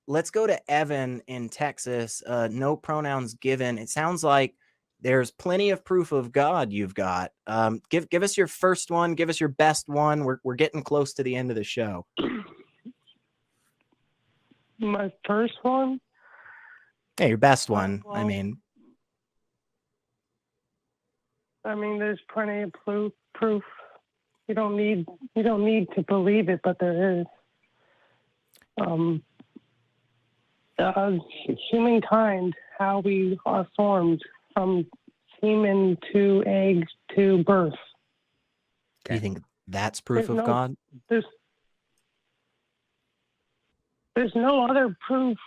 let's go to Evan in Texas. No pronouns given. It sounds like there's plenty of proof of God you've got. Give us your first one. Give us your best one. We're getting close to the end of the show. My first one? Hey, your best one. Well, I mean, there's plenty of proof. You don't need to believe it, but there is. Humankind, how we are formed from semen to eggs to birth. do you think that's proof of God? There's no other proof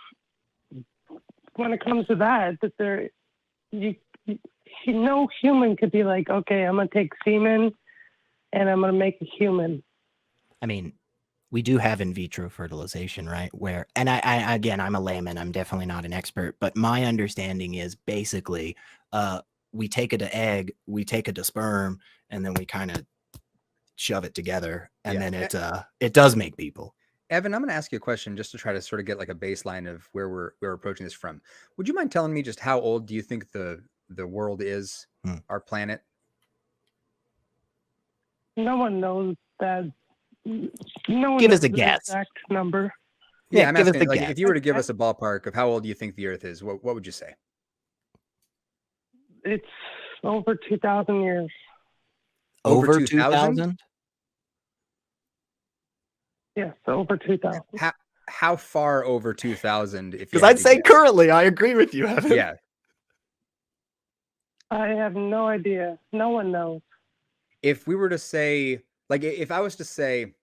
when it comes to that no human could be like, okay, I'm gonna take semen and I'm gonna make a human. I mean, we do have in vitro fertilization, right? Where, and I again, I'm a layman. I'm definitely not an expert, but my understanding is basically, we take it to egg, we take it to sperm, and then we kind of shove it together, and then it does make people. Evan, I'm going to ask you a question just to try to sort of get like a baseline of where we're approaching this from. Would you mind telling me just how old do you think the world is, our planet? No one knows that. No one give knows us a the guess. Exact number. Yeah, I'm asking, like, if you were to give us a ballpark of how old do you think the Earth is, what would you say? It's over 2,000 years. Over 2,000? Yes, over 2,000. How far over 2,000? Because I'd say currently, I agree with you, Evan. Yeah. I have no idea. No one knows. If we were to say, like, if I was to say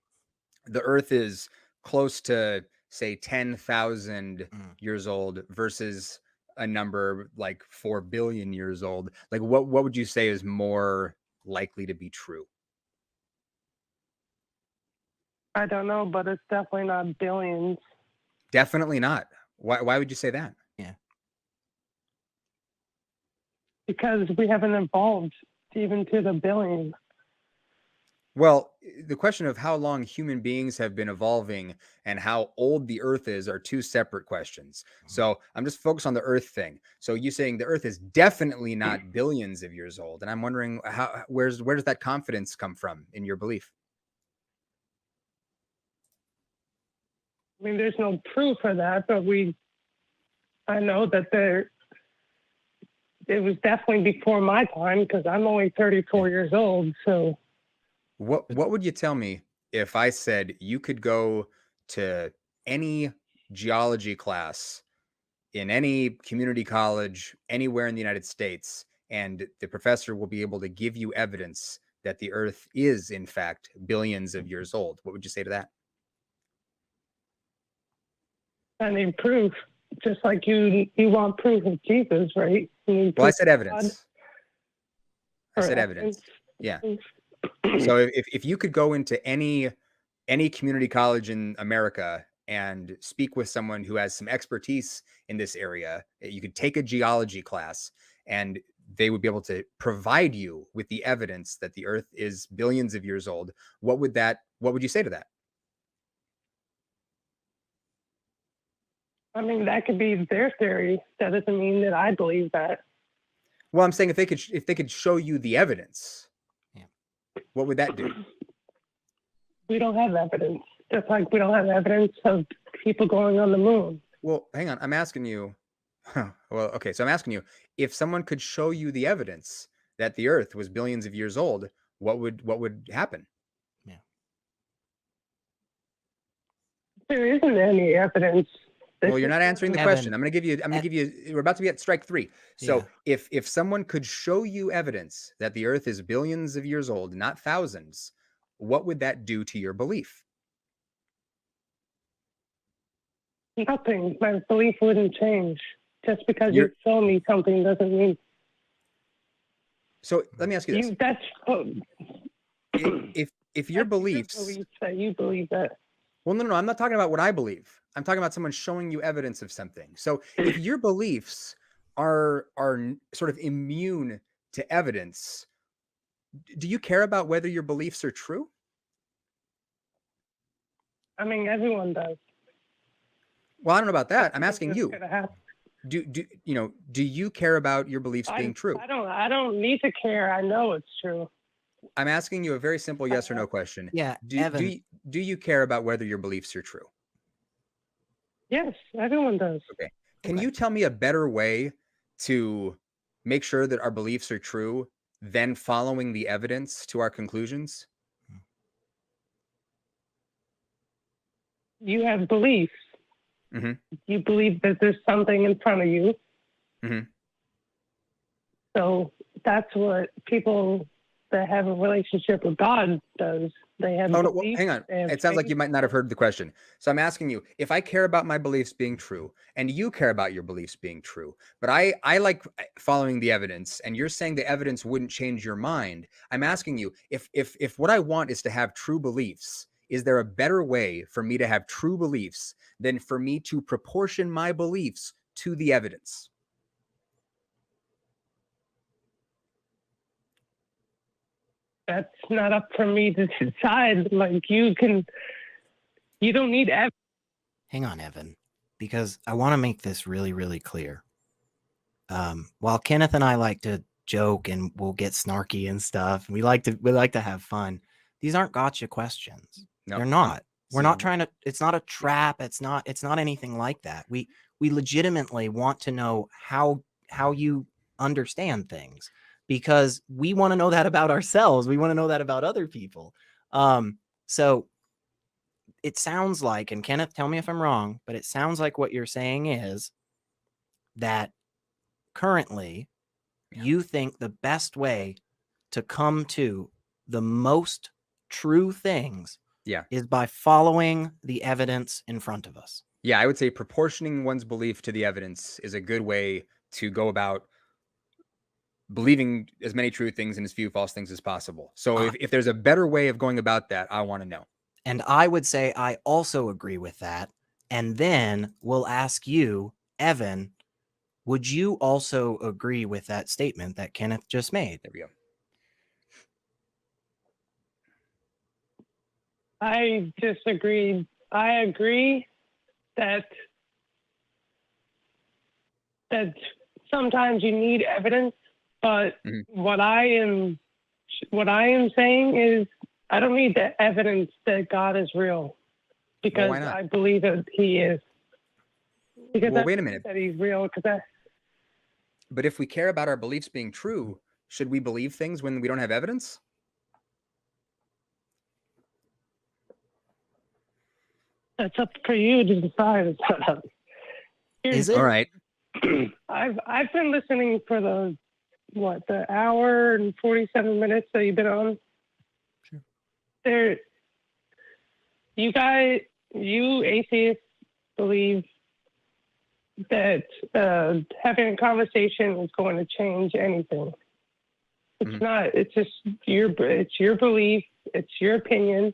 the Earth is close to, say, 10,000 years old versus a number like 4 billion years old, like what would you say is more likely to be true? I don't know, but it's definitely not billions. Definitely not. Why would you say that? Yeah. Because we haven't evolved even to the billion. Well, the question of how long human beings have been evolving and how old the Earth is are two separate questions. So I'm just focused on the Earth thing. So you saying the Earth is definitely not billions of years old, and I'm wondering where does that confidence come from in your belief? I mean, there's no proof for that, but I know that it was definitely before my time because I'm only 34 years old. So what would you tell me if I said you could go to any geology class in any community college anywhere in the United States, and the professor will be able to give you evidence that the Earth is, in fact, billions of years old? What would you say to that? I need proof, just like you want proof of Jesus, right? Well, I said evidence. I said evidence. Yeah. So if you could go into any community college in America and speak with someone who has some expertise in this area, you could take a geology class and they would be able to provide you with the evidence that the Earth is billions of years old. What would you say to that? I mean, that could be their theory. That doesn't mean that I believe that. Well, I'm saying if they could show you the evidence, what would that do? We don't have evidence. Just like we don't have evidence of people going on the moon. Well, hang on. I'm asking you. Well, okay. So I'm asking you, if someone could show you the evidence that the Earth was billions of years old, what would happen? Yeah. There isn't any evidence. Well, you're not answering the question. I'm going to give you, we're about to be at strike 3. So if someone could show you evidence that the Earth is billions of years old, not thousands, what would that do to your belief? Nothing. My belief wouldn't change. Just because you show me something doesn't mean. So let me ask you this. If your beliefs. Your beliefs that you believe that. Well, no, I'm not talking about what I believe. I'm talking about someone showing you evidence of something. So if your beliefs are sort of immune to evidence, do you care about whether your beliefs are true? I mean, everyone does. Well, I don't know about that. I'm That's asking you. gonna happen. Do you care about your beliefs being true? I don't need to care. I know it's true. I'm asking you a very simple yes or no question. Yeah, Do Evan. do you care about whether your beliefs are true? Yes, everyone does. Okay. Can Okay. you tell me a better way to make sure that our beliefs are true than following the evidence to our conclusions? You have beliefs. Mm-hmm. You believe that there's something in front of you. Mm-hmm. So that's what people that have a relationship with God does. They have Oh, no, well, beliefs. hang on. It sounds like you might not have heard the question. So I'm asking you, if I care about my beliefs being true and you care about your beliefs being true, but I like following the evidence and you're saying the evidence wouldn't change your mind. I'm asking you, if what I want is to have true beliefs, is there a better way for me to have true beliefs than for me to proportion my beliefs to the evidence? That's not up for me to decide. Like you don't need evidence. Hang on, Evan, because I want to make this really, really clear. While Kenneth and I like to joke and we'll get snarky and stuff, we like to have fun. These aren't gotcha questions. No, They're not. We're not trying to. It's not a trap. It's not anything like that. We legitimately want to know how you understand things, because we want to know that about ourselves. We want to know that about other people. So it sounds like, and Kenneth, tell me if I'm wrong, but it sounds like what you're saying is that currently you think the best way to come to the most true things is by following the evidence in front of us. Yeah, I would say proportioning one's belief to the evidence is a good way to go about believing as many true things and as few false things as possible. So if there's a better way of going about that, I want to know. And I would say I also agree with that. And then we'll ask you, Evan, would you also agree with that statement that Kenneth just made? There we go. I disagree. I agree that sometimes you need evidence, but what I am saying is I don't need the evidence that God is real, because I believe that He is. Because wait a minute. That He's real. But if we care about our beliefs being true, should we believe things when we don't have evidence? That's up for you to decide. Is it? All right. I've been listening for the hour and 47 minutes that you've been on. Sure. You atheists believe that having a conversation is going to change anything. It's not. It's just your belief. It's your opinion.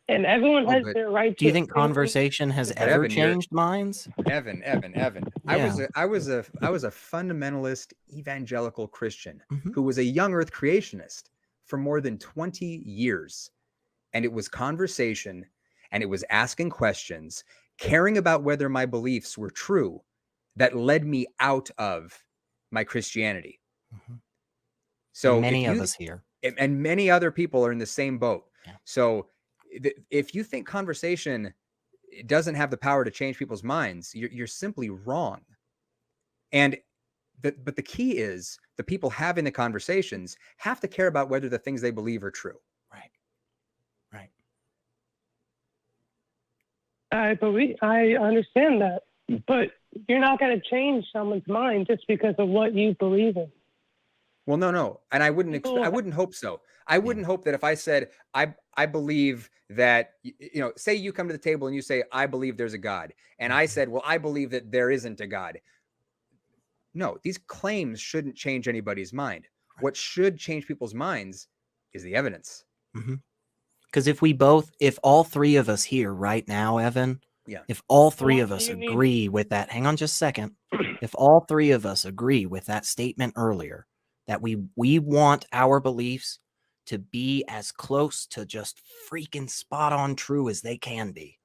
And everyone has their right to. Do you think conversation has ever changed minds? Evan. Yeah. I was a fundamentalist evangelical Christian who was a young earth creationist for more than 20 years. And it was conversation, and it was asking questions, caring about whether my beliefs were true, that led me out of my Christianity. So and many of us here. And many other people are in the same boat. Yeah. So if you think conversation doesn't have the power to change people's minds, you're simply wrong. But the key is the people having the conversations have to care about whether the things they believe are true. Right. I understand that, but you're not going to change someone's mind just because of what you believe in. Well, no, and I wouldn't hope so. I wouldn't hope that if I said I believe that, say you come to the table and you say I believe there's a God, and I said, well, I believe that there isn't a God. No, these claims shouldn't change anybody's mind. Right. What should change people's minds is the evidence. Because if all three of us here right now, Evan, if all three of us agree with that, hang on just a second. If all three of us agree with that statement earlier, that we want our beliefs to be as close to just freaking spot on true as they can be,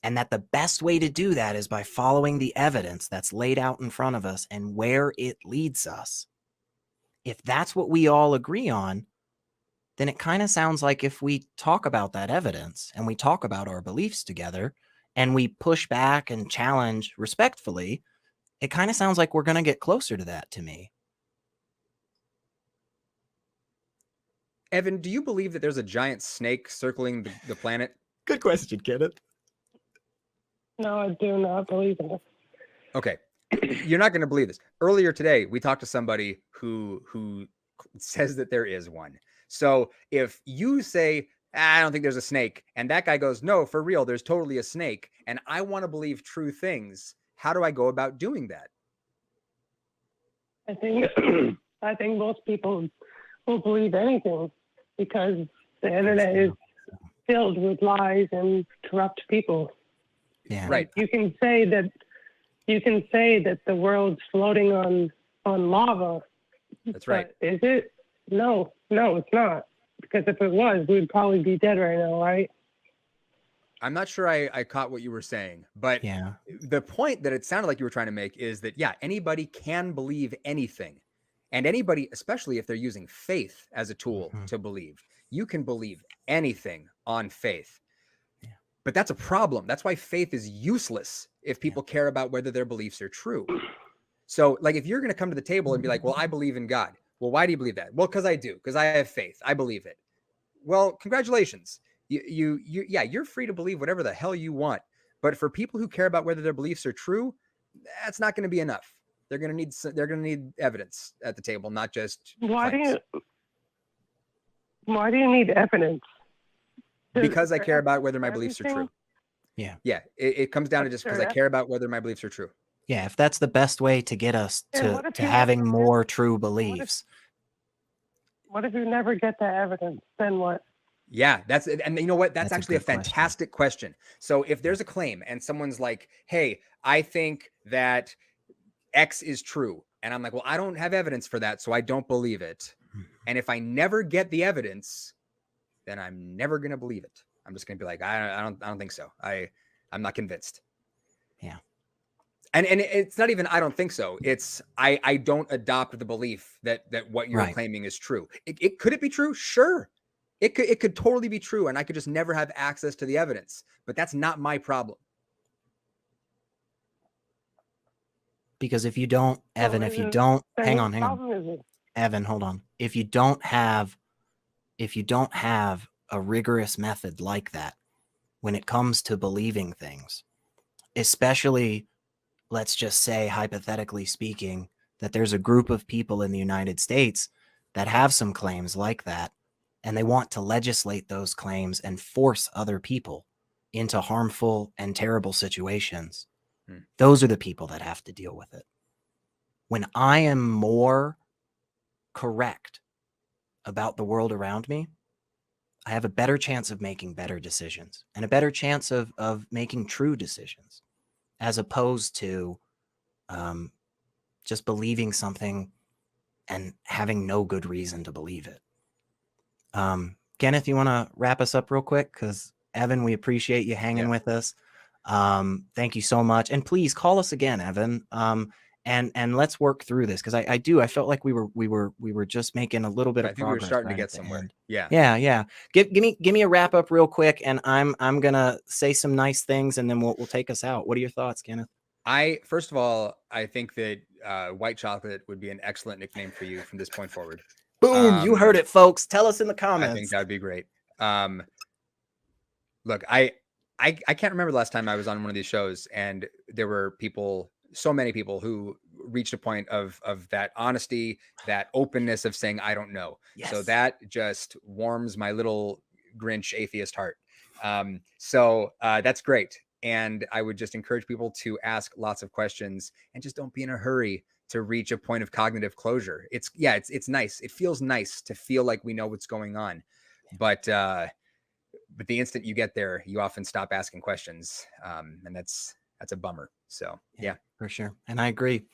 And that the best way to do that is by following the evidence that's laid out in front of us and where it leads us. If that's what we all agree on, then it kind of sounds like if we talk about that evidence and we talk about our beliefs together and we push back and challenge respectfully, it kind of sounds like we're going to get closer to that to me. Evan, do you believe that there's a giant snake circling the planet? Good question, Kenneth. No, I do not believe in it. Okay. You're not going to believe this. Earlier today, we talked to somebody who says that there is one. So if you say, I don't think there's a snake, and that guy goes, no, for real, there's totally a snake, and I want to believe true things, how do I go about doing that? I think most people will believe anything because the internet is filled with lies and corrupt people. Yeah. Right. You can say that the world's floating on lava. That's right. But is it? No, it's not. Because if it was, we'd probably be dead right now, right? I'm not sure I caught what you were saying, but Yeah. the point that it sounded like you were trying to make is that, yeah, anybody can believe anything. And anybody, especially if they're using faith as a tool to believe, you can believe anything on faith. Yeah. But that's a problem. That's why faith is useless if people care about whether their beliefs are true. So, like, if you're going to come to the table and be like, well, I believe in God. Well, why do you believe that? Well, because I do, because I have faith. I believe it. Well, congratulations. You're free to believe whatever the hell you want. But for people who care about whether their beliefs are true, that's not going to be enough. They're going to need evidence at the table, not just claims. Why do you need evidence? Because I care about whether my beliefs are true. Yeah. Yeah. It comes down to just because I care about whether my beliefs are true. Yeah. If that's the best way to get us to having more true beliefs. What if you never get that evidence? Then what? Yeah, that's it. And you know what? That's actually a fantastic question. So if there's a claim and someone's like, hey, I think that X is true. And I'm like, well, I don't have evidence for that, so I don't believe it. And if I never get the evidence, then I'm never going to believe it. I'm just going to be like, I don't think so. I'm not convinced. Yeah. And it's not even, I don't think so. It's, I don't adopt the belief that what you're claiming is true. Could it be true? Sure. It could totally be true. And I could just never have access to the evidence, but that's not my problem. Because if you don't, Evan, hang on. Evan, hold on. If you don't have a rigorous method like that, when it comes to believing things, especially, let's just say, hypothetically speaking, that there's a group of people in the United States that have some claims like that, and they want to legislate those claims and force other people into harmful and terrible situations. Those are the people that have to deal with it. When I am more correct about the world around me, I have a better chance of making better decisions and a better chance of making true decisions, as opposed to just believing something and having no good reason to believe it. Kenneth, you want to wrap us up real quick? Because Evan, we appreciate you hanging with us. Thank you so much. And please call us again, Evan. And let's work through this. Cause I felt like we were just making a little bit of progress. We were starting to get somewhere. Yeah. Yeah. Give me a wrap up real quick. And I'm going to say some nice things and then we'll take us out. What are your thoughts, Kenneth? First of all, I think that white chocolate would be an excellent nickname for you from this point forward. Boom. You heard it, folks. Tell us in the comments. I think that'd be great. Look, I can't remember the last time I was on one of these shows and there were so many people who reached a point of that honesty, that openness of saying, I don't know. Yes. So that just warms my little Grinch atheist heart. So that's great. And I would just encourage people to ask lots of questions and just don't be in a hurry to reach a point of cognitive closure. It's nice. It feels nice to feel like we know what's going on. But the instant you get there, you often stop asking questions. And that's a bummer. So, yeah, for sure. And I agree.